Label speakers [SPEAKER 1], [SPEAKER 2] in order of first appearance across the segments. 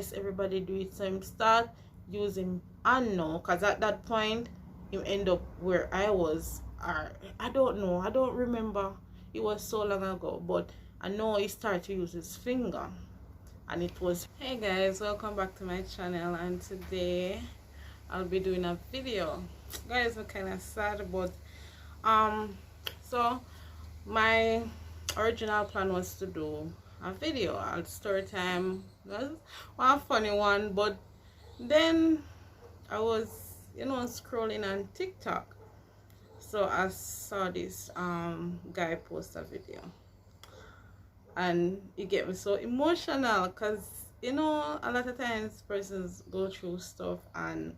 [SPEAKER 1] guess everybody do it. So him start using unknown, because at that point him end up where I was, or I don't know, I don't remember, it was so long ago, but I know he started to use his finger, and it was. Hey guys, welcome back to my channel, and today I'll be doing a video. Guys, I'm kind of sad, but so my original plan was to do a video at story time. It was a funny one, but then I was, you know, scrolling on TikTok, so I saw this guy post a video, and it get me so emotional, because you know, a lot of times persons go through stuff and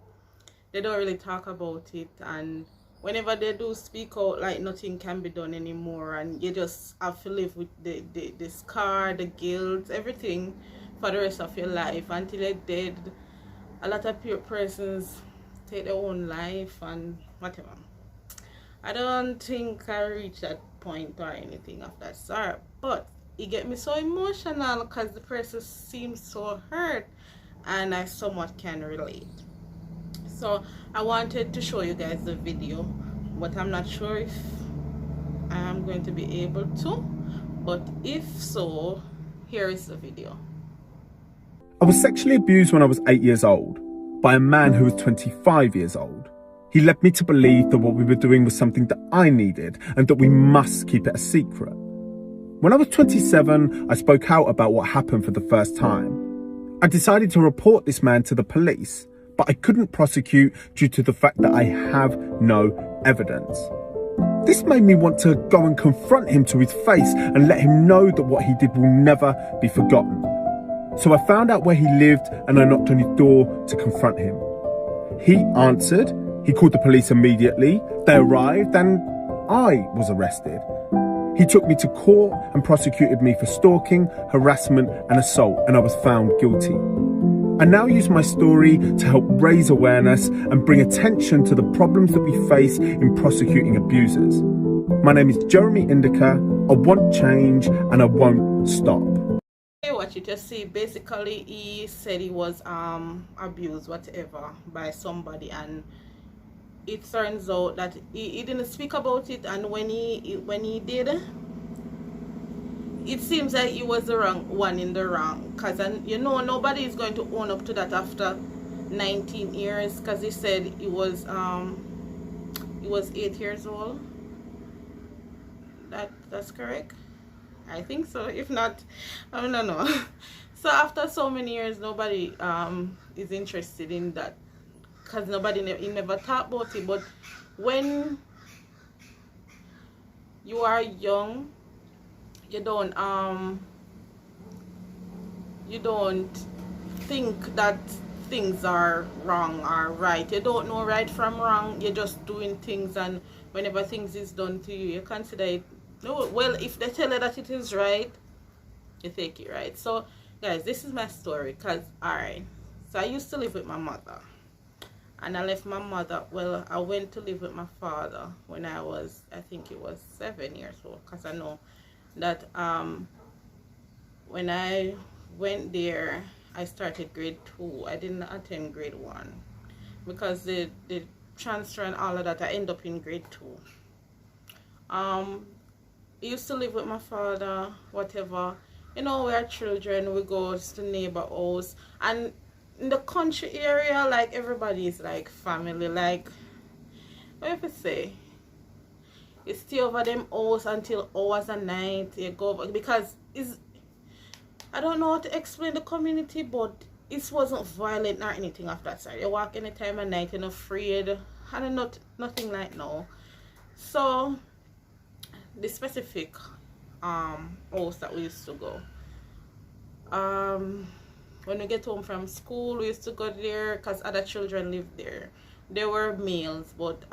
[SPEAKER 1] they don't really talk about it, and whenever they do speak out, like nothing can be done anymore, and you just have to live with the scar, the guilt, everything for the rest of your life until you're dead. A lot of persons take their own life and whatever. I don't think I reached that point or anything of that sort, but it get me so emotional because the person seems so hurt, and I somewhat can relate. So I wanted to show you guys the video, but I'm not sure if I am going to be able to, but if so, here is the video.
[SPEAKER 2] I was sexually abused when I was 8 years old by a man who was 25 years old. He led me to believe that what we were doing was something that I needed and that we must keep it a secret. When I was 27, I spoke out about what happened for the first time. I decided to report this man to the police, but I couldn't prosecute due to the fact that I have no evidence. This made me want to go and confront him to his face and let him know that what he did will never be forgotten. So I found out where he lived and I knocked on his door to confront him. He answered, he called the police immediately, they arrived, and I was arrested. He took me to court and prosecuted me for stalking, harassment and assault, and I was found guilty. I now use my story to help raise awareness and bring attention to the problems that we face in prosecuting abusers. My name is Jeremy Indica. I want change and I won't stop.
[SPEAKER 1] What you just see, basically he said he was abused whatever by somebody, and it turns out that he didn't speak about it, and when he did, it seems like he was the wrong one in the wrong, because you know, nobody is going to own up to that after 19 years, because he said he was 8 years old. That's correct, I think so. If not, I don't know. So after so many years, nobody is interested in that, because he never talked about it. But when you are young, you don't think that things are wrong or right. You don't know right from wrong. You're just doing things, and whenever things is done to you, you consider it, no, well, if they tell you that it is right, you take it right. So guys, this is my story, because alright, so I used to live with my mother, and I left my mother, well, I went to live with my father when I was, I think it was 7 years old, because I know that when I went there, I started grade 2. I didn't attend grade 1 because the transfer and all of that, I end up in grade 2. I used to live with my father, whatever, you know, we are children, we go to the neighbor house, and in the country area, like, everybody is like family, like, what if I say, you stay over them house until hours at night, you go over, because it's, I don't know how to explain the community, but it wasn't violent or anything of that side. You walk any time of night, you're not afraid, and nothing like no. So the specific house that we used to go, when we get home from school, we used to go there because other children lived there. They were males, but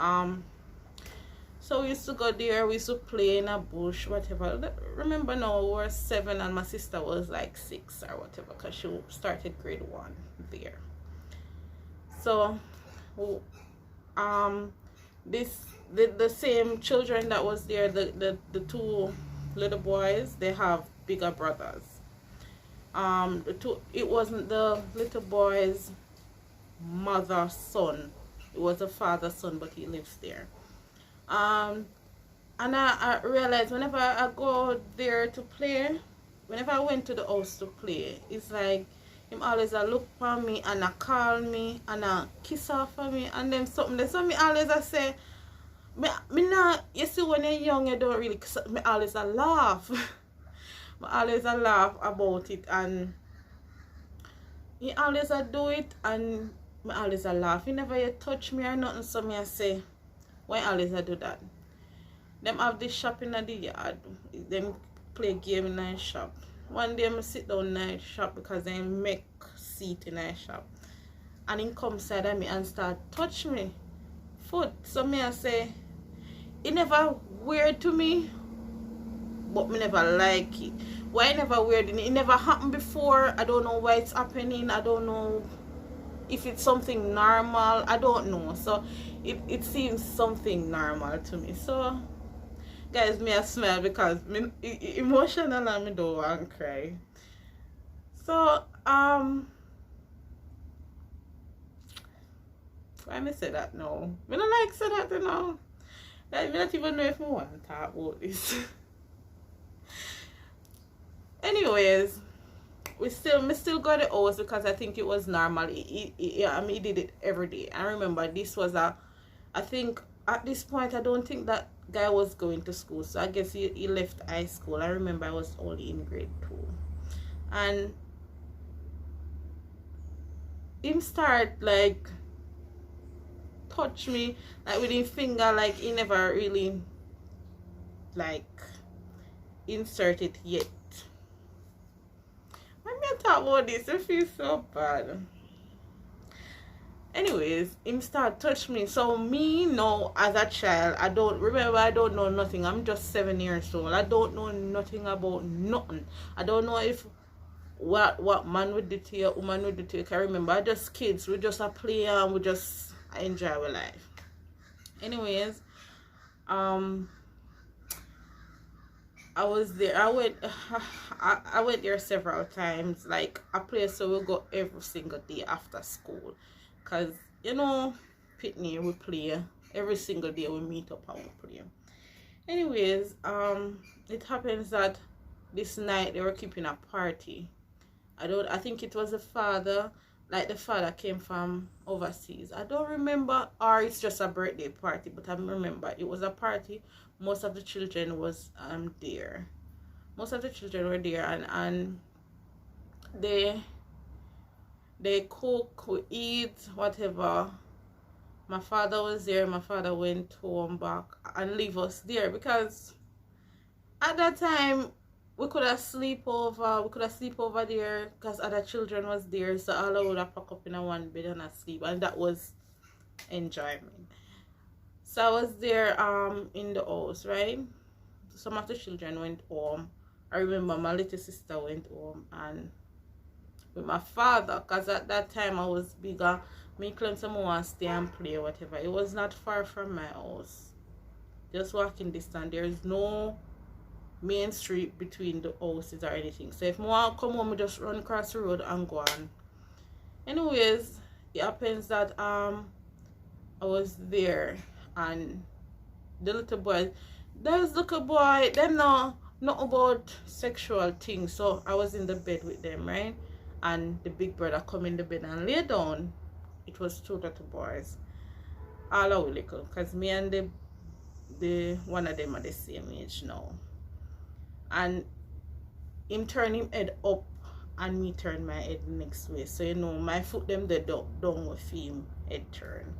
[SPEAKER 1] so we used to go there, we used to play in a bush, whatever. Remember now, we were 7 and my sister was like 6 or whatever, because she started grade 1 there. So the same children that was there, the 2 little boys, they have bigger brothers. it wasn't the little boy's mother son, it was a father son, but he lives there. And I realized whenever I go there to play, whenever I went to the house to play, it's like him always a look for me and a call me and a kiss off for me and then something. That's what me always I say. Me not, you see when you're young you don't really, me always a laugh. Me always a laugh about it, and he always a do it and me always a laugh. He never you touch me or nothing, so me I say, why always I do that? Them have this shop in the yard. Them play game in the shop. One day I sit down in the shop because they make seat in the shop. And he come side of me and start touch me foot. So me I say, it never weird to me, but me never like it. Why it never weird? It never happened before. I don't know why it's happening. I don't know if it's something normal. I don't know. So it seems something normal to me. So guys, me I smile because me emotional and me don't want to cry. So why me say that now? Me don't like say that, you know. Like, me not even know if I want to talk about this. Anyways, me still got the hours because I think it was normal. I mean, he did it every day. I remember this was I think at this point I don't think that guy was going to school, so I guess he left high school. I remember I was only in grade 2, and him start like touch me like with his finger, like he never really like insert it yet. When me talk about this, I feel so bad. Anyways, him start touch me. So me now as a child, I don't know nothing. I'm just 7 years old. I don't know nothing about nothing. I don't know if what man would do to you, woman would do to you. I remember I just kids, we just a play and we just enjoy our life. Anyways, I was there. I went there several times. Like a place so we go every single day after school. Cause you know, Pitney we play every single day. We meet up and we play. Anyways, it happens that this night they were keeping a party. I think it was the father. Like the father came from overseas. I don't remember, or it's just a birthday party, but I remember it was a party. Most of the children was there. Most of the children were there, and they cook, we eat, whatever. My father was there. My father went home back and leave us there because at that time we could have sleep over there because other children was there, so all I would have pack up in a one bed and sleep, and that was enjoyment. So I was there in the house, right? Some of the children went home. I remember my little sister went home and with my father, because at that time I was bigger. Me claim someone want to stay and play or whatever. It was not far from my house, just walking distance. There is no main street between the houses or anything, so if I want to come home, I just run across the road and go on. Anyways, it happens that I was there and the little boy, there's little boy, they know not about sexual things, so I was in the bed with them, right? And the big brother come in the bed and lay down. It was 2 little boys, all our little, because me and the one of them are the same age now. And him turn him head up and me turn my head next way, so you know my foot them the down with him head turn,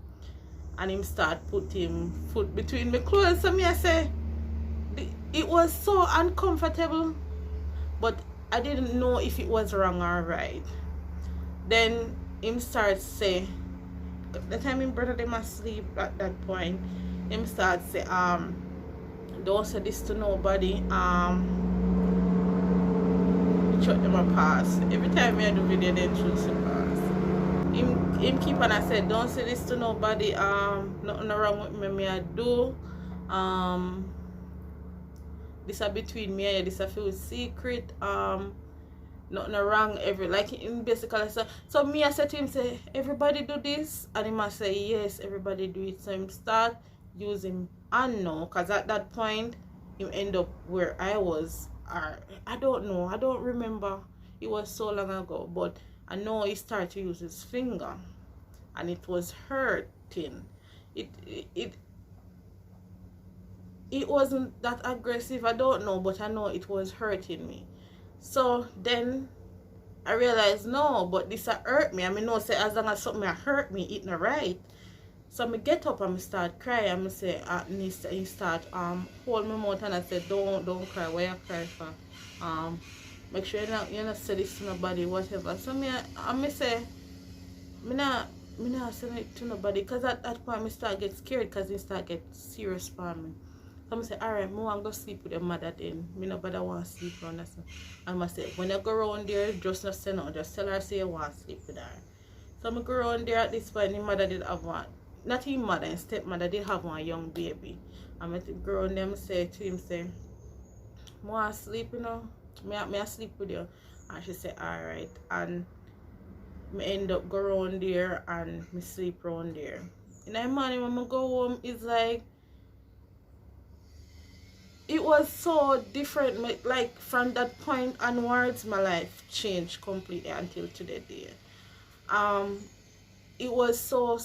[SPEAKER 1] and him start put him foot between my clothes. So me I say it was so uncomfortable, but I didn't know if it was wrong or right. Then him starts say, the time him brother them asleep at that point, him starts say don't say this to nobody. Shut them a pass. Every time I do video, they choose to pass. Him keep on I said, don't say this to nobody. Nothing wrong with me I do. This are between me and you, this a feel secret. nothing wrong, basically. So me I said to him, say, everybody do this, and he must say yes, everybody do it. So him start using and no, because at that point him end up where I was, or I don't know, I don't remember, it was so long ago, but I know he started to use his finger, and it was hurting. It wasn't that aggressive, I don't know, but I know it was hurting me. So then I realized, no, but this hurt me. I mean, no, say as long as something hurt me, it not right. So I get up and I start crying. I say, he start hold my mouth, and I said, don't cry. Why you cry for? Make sure you not say this to nobody, whatever. So I say, me not say it to nobody, because at that point I start get scared, because he start get serious for me. So I say, alright, I want to go sleep with your mother then. Me nobody want to sleep around us. And I say, when you go around there, just not say no, just tell her say you want to sleep with her. So I go around there. At this point, the mother did have one, not his mother, his stepmother did have one young baby. And I go around there, I say to him, say, I want to sleep, you know, may I sleep with you? And she said, alright. And I end up go around there, and I sleep around there. In the morning when I go home, it's like, it was so different. Like from that point onwards, my life changed completely until today day. It was so,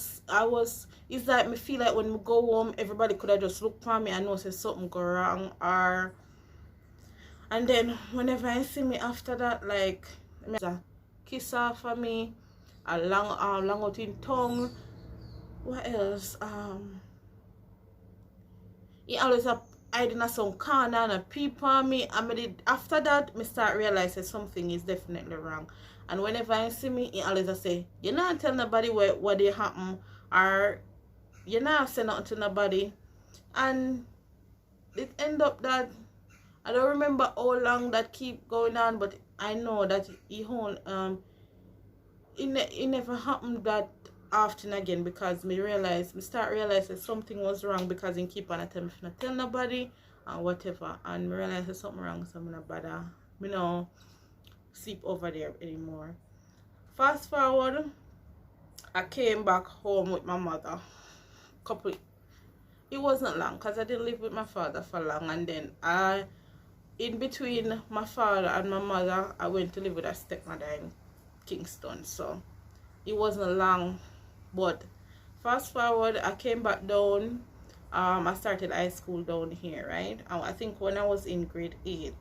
[SPEAKER 1] it's like me feel like when we go home, everybody could have just looked for me and know say something go wrong, or and then whenever I see me after that, like a kiss off of me, a long out in tongue. What else? He always hiding in some corner and a peep on me. After that, I start realizing something is definitely wrong. And whenever I see me, he always say, you not tell nobody what they happen, or you not say nothing to nobody. And it end up that I don't remember how long that keep going on, but I know that it never happened that often again, because me start realizing something was wrong, because he keep on telling me not tell nobody and whatever, and me realize there's something wrong, so I'm not bother me no sleep over there anymore. Fast forward, I came back home with my mother. It wasn't long, because I didn't live with my father for long, and then in between my father and my mother, I went to live with a stepmother in Kingston. So it wasn't long. But fast forward, I came back down. I started high school down here, right? I think when I was in grade 8,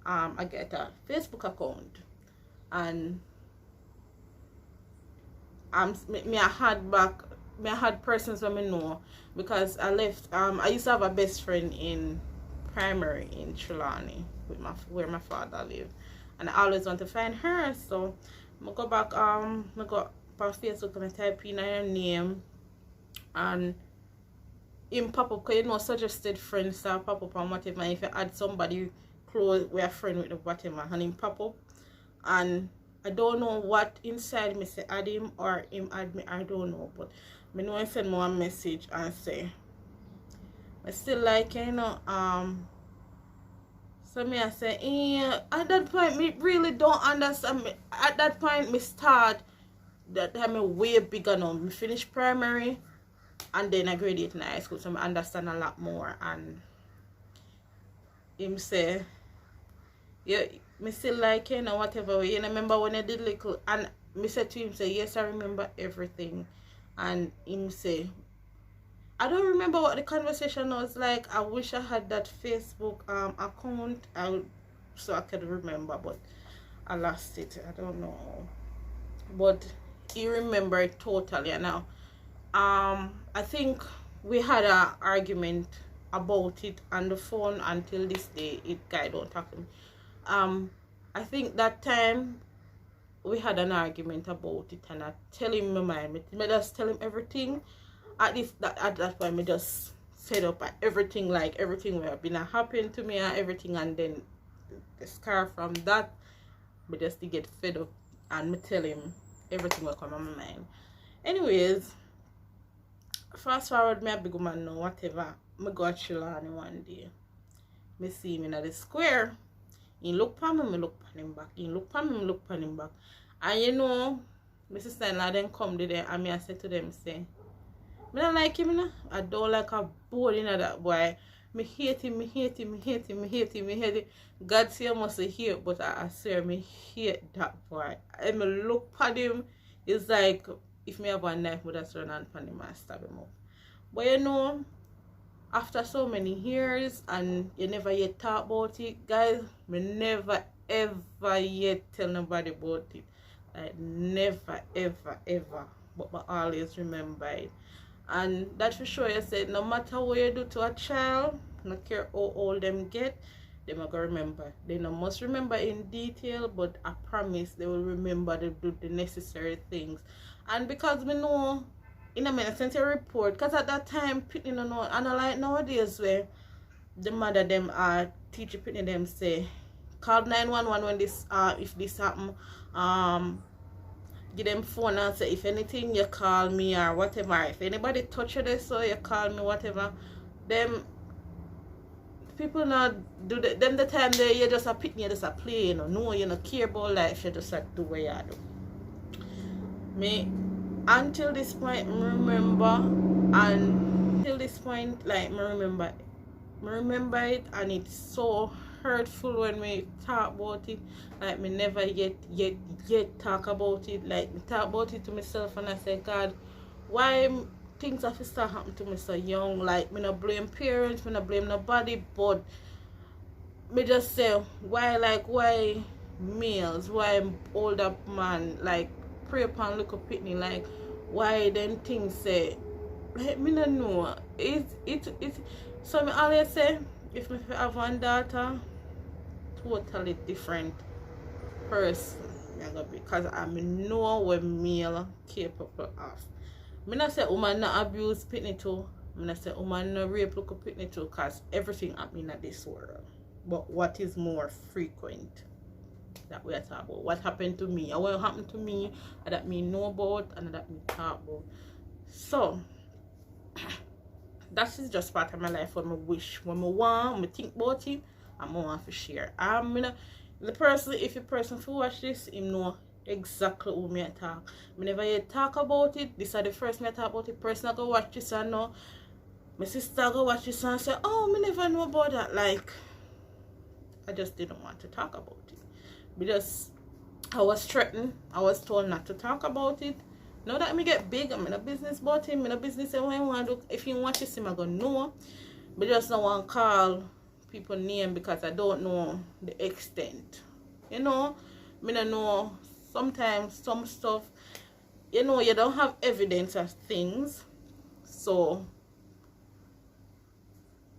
[SPEAKER 1] I get a Facebook account, and I had persons who I know, because I left. I used to have a best friend in primary in Trelawney where my father lived, and I always want to find her. So I go back. I go on Facebook and I type in her name, and him pop up, because you know suggested friends pop up and whatever. And if you add somebody close, we're a friend with the whatever, and him pop up, and I don't know what inside me say add him or him add me, I don't know, but I know I send me one message and say I still like, you know, so me I say, at that point me really don't understand. At that point me start that I'm way bigger now. Me finish primary and then I graduate in high school, so I understand a lot more. And him say, yeah, me still like, you know, whatever way. You know, remember when I did little, and me said to him, say, yes, I remember everything. And him say, I don't remember what the conversation was like. I wish I had that Facebook account so I could remember, but I lost it. I don't know. But he remembered totally. Now, I think we had an argument about it on the phone. Until this day, guy don't talk to me. I think that time we had an argument about it, and I tell him my mind. I just tell him everything. At that point, I just fed up at everything, like everything that been happening to me and everything, and then the scar from that, I just to get fed up, and I tell him everything will come on my mind. Anyways, fast forward, me a big woman now, whatever. I go to Trelawney one day. I see him in the square. He look for me, look for him back. He look for me, look for him back. And you know, my sister-in-law then come there and I said to them, say, I don't like him, you know? I don't like a board in that boy. Me hate him, me hate him, me hate him, me hate him, me hate him. God say I must hate, but I swear me hate that boy. And me look at him, it's like if me have a knife, would just run and pan him and stab him up. But you know, after so many years and you never yet talk about it, guys, me never ever yet tell nobody about it. Like never ever ever. But I always remember it. And that for sure, you said no matter what you do to a child, no care how old them get, they are gonna remember. They no must remember in detail, but I promise they will remember to do the necessary things. And because we know, in a minute, since you report, because at that time, Pitney no know, and I like nowadays where the mother them teacher Pitney them say, call 911 when this if this happen, give them phone and say if anything you call me or whatever. If anybody touch you so you call me whatever. Them people not do that. Them the time they you just a Pitney, you just a play, you know. No, you don't care about life, you just do what you do. Me until this point remember, and till this point like me remember it, and it's so hurtful when we talk about it. Like me never yet talk about it. Like me talk about it to myself and I say, God, why things have to start happening to me so young? Like me not blame parents, me not blame nobody, but me just say why males, why older man like pray upon look up Pitney, like why then things say like me not know. It's so me always say if me have one daughter, totally different person because I know what male capable of. Me not say woman not abuse Pitney too. Me not say woman not rape look up Pitney too, because everything happening in this world. But what is more frequent that we are talking about? What happened to me? And what happened to me that me know about and that me talk about. So that is just part of my life when I wish, when I want, when I think about it, and I want to share. The person, if a person who watch this, him know exactly who me talk. Me never yet talk about it. This is the first me talk about it. Person go watch this and know. My sister go watch this and say, oh, me never know about that. Like, I just didn't want to talk about it. Because I was threatened. I was told not to talk about it. Now that me get big, I'm in a business about him. I'm in a business and when I want to do. If you watch this, I'm going to know. But just don't want to call people name because I don't know the extent. You know, me don't know. Sometimes some stuff, you know, you don't have evidence of things, so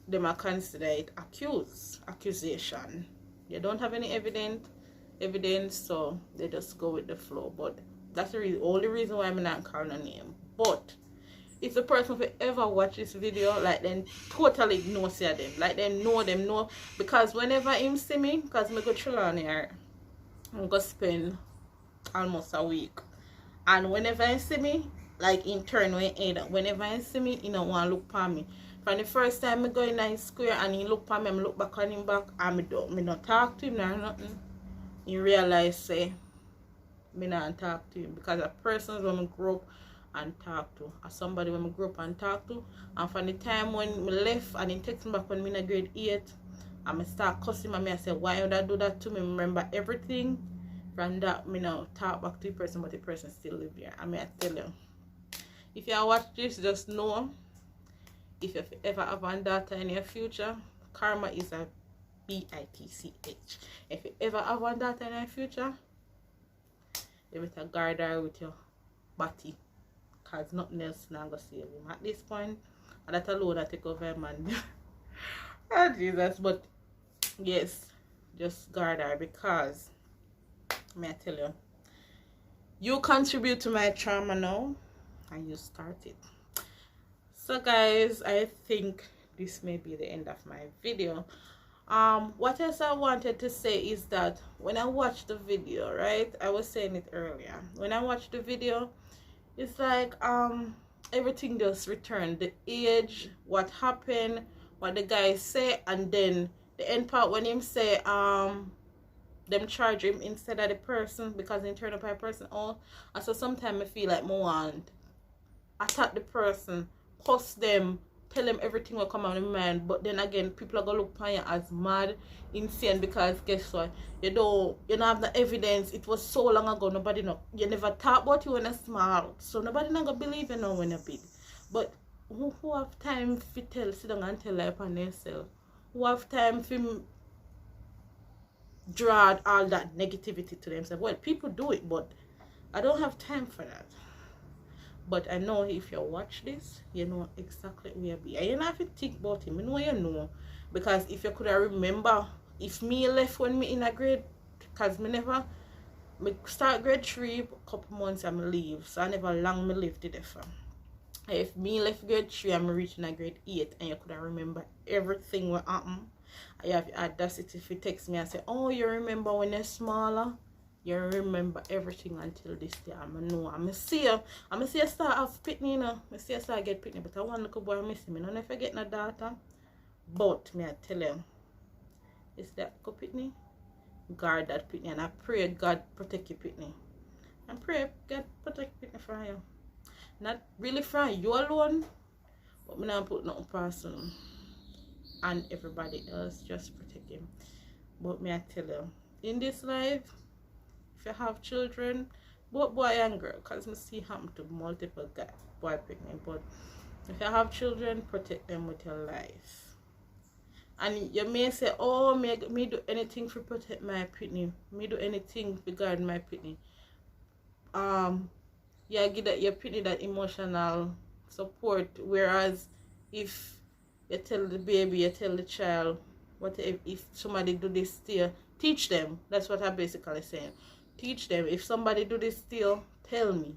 [SPEAKER 1] they might consider it accusation. You don't have any evidence, so they just go with the flow. But that's the only reason why I'm not calling a name. But if the person will ever watch this video, like then totally ignore them. Like they know because whenever him see me, because me go chill on here, I'm gonna spend almost a week. And whenever I see me, like in turn whenever I see me, he don't want to look for me. From the first time I go in the square and he look for me, I look back on him back and me not talk to him or nothing. He realize say me not talk to him because a person when I grow up and talk to, or somebody when I grow up and talk to, and from the time when I left and he text me back when I in grade 8 and I start cussing him and I say why would I do that to me? Remember everything. From that, me now talk back to the person, but the person still live here. I mean, I tell you, if you watch this, just know, if you ever have a daughter in your future, karma is a bitch. If you ever have a daughter in your future, you better guard her with your body, because nothing else not going to save him. At this point, and that alone that take over a man. Oh, Jesus. But, yes, just guard her because may I tell you, you contribute to my trauma now and you start it. So guys, I think this may be the end of my video. What else I wanted to say is that when I watched the video, right, I was saying it earlier, when I watched the video, it's like everything just returned, the age, what happened, what the guy say, and then the end part when him say them charge him instead of the person because they turn up a person out. And so sometimes I feel like I want attack the person, cuss them, tell them everything will come out of my mind. But then again, people are gonna look upon you as mad, insane, because guess what? You don't have the evidence. It was so long ago, nobody know. You never talk about you when you're small, so nobody not gonna believe you now when you're big. But who have time to tell, sit down and tell upon themselves? Who have time to draw all that negativity to themselves? Well, people do it, but I don't have time for that. But I know if you watch this, you know exactly where you be. And you don't have to think about him. You know. Because if you could remember, if me left when me in a grade, because me start grade 3, a couple months and me leave. So I never long me lived it for. If me left grade 3 and me reaching a grade 8 and you could remember everything what happened, I have the audacity if you text me and say, oh, you remember when you're smaller? You remember everything until this day. I'm see you start off pitney, you know. I see you start get pitney, but I want little boy miss him. I don't know if I get no daughter. But me I tell you, is that go pitney? Guard that pitney, and I pray God protect your pitney. And pray God protect pitney from you. Not really from you alone, but me not put nothing personal. And everybody else, just protect him. But me I tell you, in this life, if you have children, both boy and girl, because I see happen to multiple guys, boy pregnant, but if you have children, protect them with your life. And you may say, oh, me do anything to protect my pitney, me do anything regarding my pitney. Yeah, give that your pitney that emotional support, whereas if you tell the baby, you tell the child, what if somebody do this to you, teach them. That's what I'm basically saying. Teach them. If somebody do this still, tell me.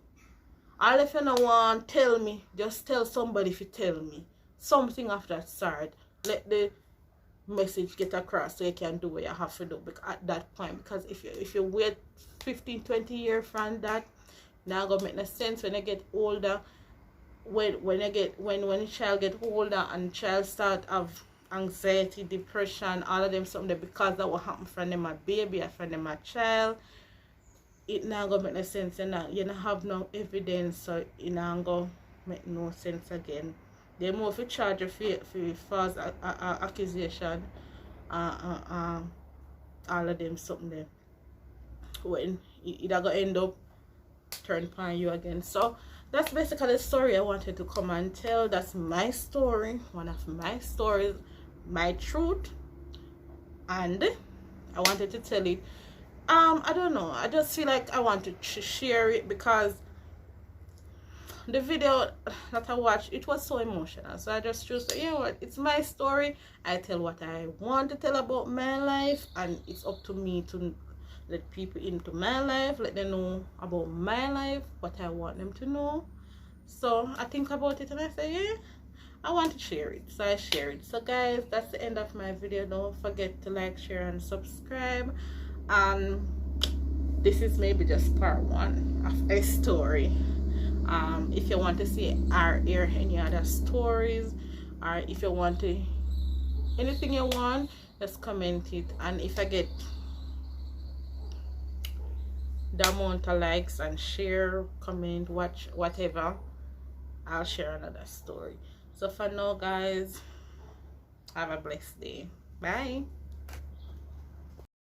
[SPEAKER 1] All if you don't want, tell me. Just tell somebody if you tell me. Something of that sort. Let the message get across so you can do what you have to do at that point. Because if you wait 15-20 years from that, now gonna make no sense when you get older. When the child get older and child start have anxiety, depression, all of them something because that will happen from them a baby or from them a child. It now gonna make no sense, and you don't have no evidence, so it now gonna make no sense again. They more for charge of false accusation, all of them something there. When it gonna end up turn upon you again. So that's basically the story I wanted to come and tell. That's my story, one of my stories, my truth, and I wanted to tell it. I don't know, I just feel like I want to share it because the video that I watched, it was so emotional, so I just chose to, you know what, it's my story. I tell what I want to tell about my life, and it's up to me to let people into my life, let them know about my life, what I want them to know. So I think about it and I say, yeah, I want to share it, so I share it. So guys, that's the end of my video. Don't forget to like, share, and subscribe. This is maybe just part 1 of a story. If you want to see or hear any other stories, or if you want to anything you want, just comment it, and if I get the amount of likes and share, comment, watch, whatever, I'll share another story. So for now guys, have a blessed day. Bye.